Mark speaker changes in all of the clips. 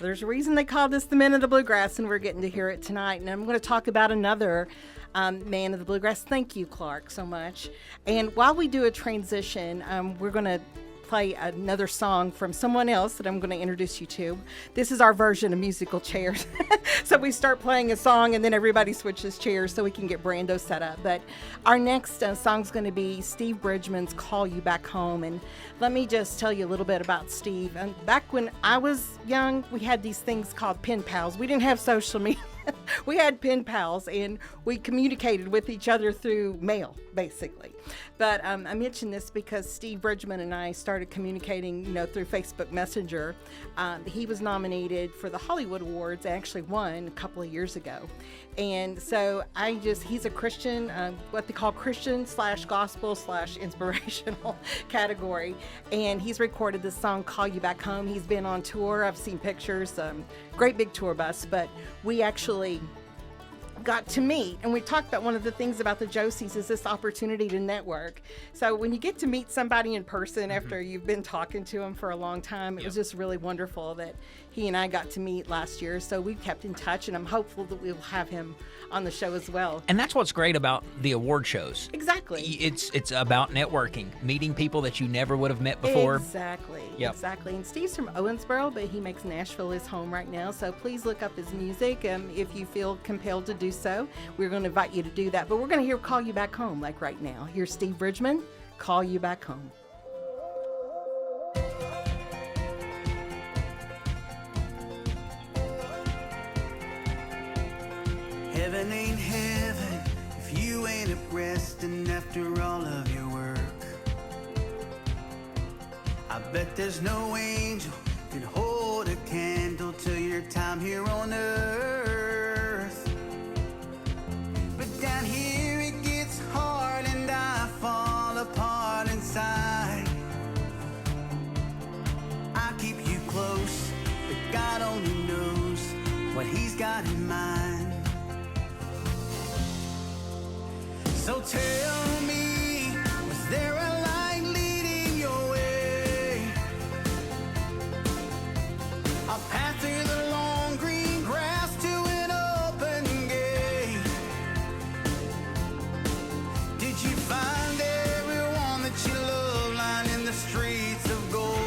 Speaker 1: There's a reason they called us the Men of the Bluegrass, and we're getting to hear it tonight. And I'm going to talk about another man of the Bluegrass. Thank you, Clark, so much. And while we do a transition, we're going to play another song from someone else that I'm going to introduce you to. This is our version of musical chairs. So we start playing a song and then everybody switches chairs so we can get Brando set up. But our next song's going to be Steve Bridgmon's Call You Back Home. And let me just tell you a little bit about Steve. And back when I was young, we had these things called pen pals. We didn't have social media. We had pen pals, and we communicated with each other through mail, basically. But I mention this because Steve Bridgmon and I started communicating, through Facebook Messenger. He was nominated for the Hollywood Awards, actually won a couple of years ago. And so he's a Christian, what they call Christian/gospel/inspirational category. And he's recorded this song, Call You Back Home. He's been on tour. I've seen pictures, great big tour bus, but we actually got to meet, and we talked about one of the things about the Josies is this opportunity to network. So when you get to meet somebody in person after you've been talking to them for a long time, it was just really wonderful that he and I got to meet last year. So we kept in touch, and I'm hopeful that we'll have him on the show as well.
Speaker 2: And that's what's great about the award shows.
Speaker 1: Exactly.
Speaker 2: It's about networking, meeting people that you never would have met before.
Speaker 1: Exactly.
Speaker 2: Yep.
Speaker 1: Exactly. And Steve's from Owensboro, but he makes Nashville his home right now. So please look up his music if you feel compelled to do so. We're going to invite you to do that. But we're going to hear Call You Back Home, like right now. Here's Steve Bridgmon, Call You Back Home.
Speaker 3: Heaven ain't heaven if you ain't up resting after all of your work. I bet there's no angel can hold a candle to your time here on earth. But down here it gets hard and I fall apart inside. I keep you close, but God only knows what He's got in mind. So tell me, was there a light leading your way? A path through the long green grass to an open gate? Did you find everyone that you love lying in the streets of gold?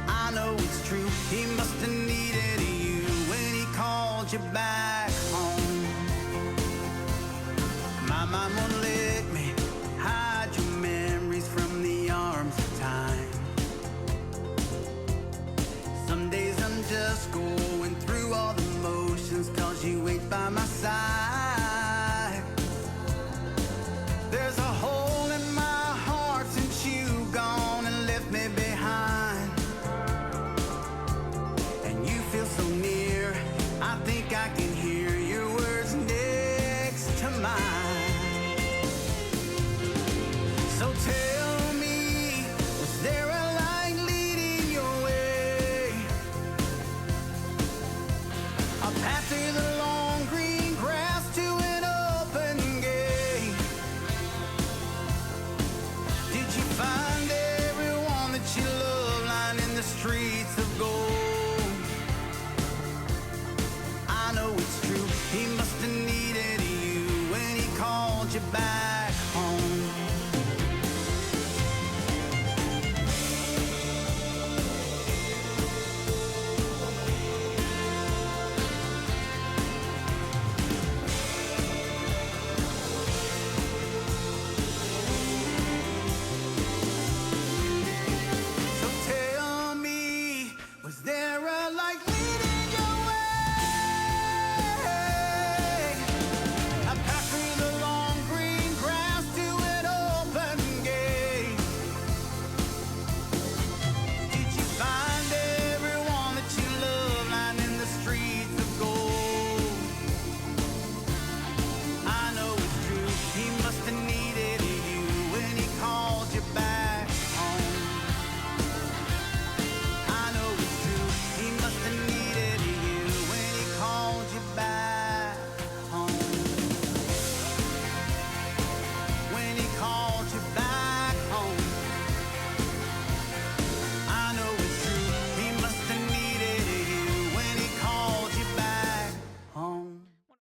Speaker 3: I know it's true, He must have needed you when He called you back home. My mom won't let me hide your memories from the arms of time. Some days I'm just going through all the motions, 'cause you ain't by my side.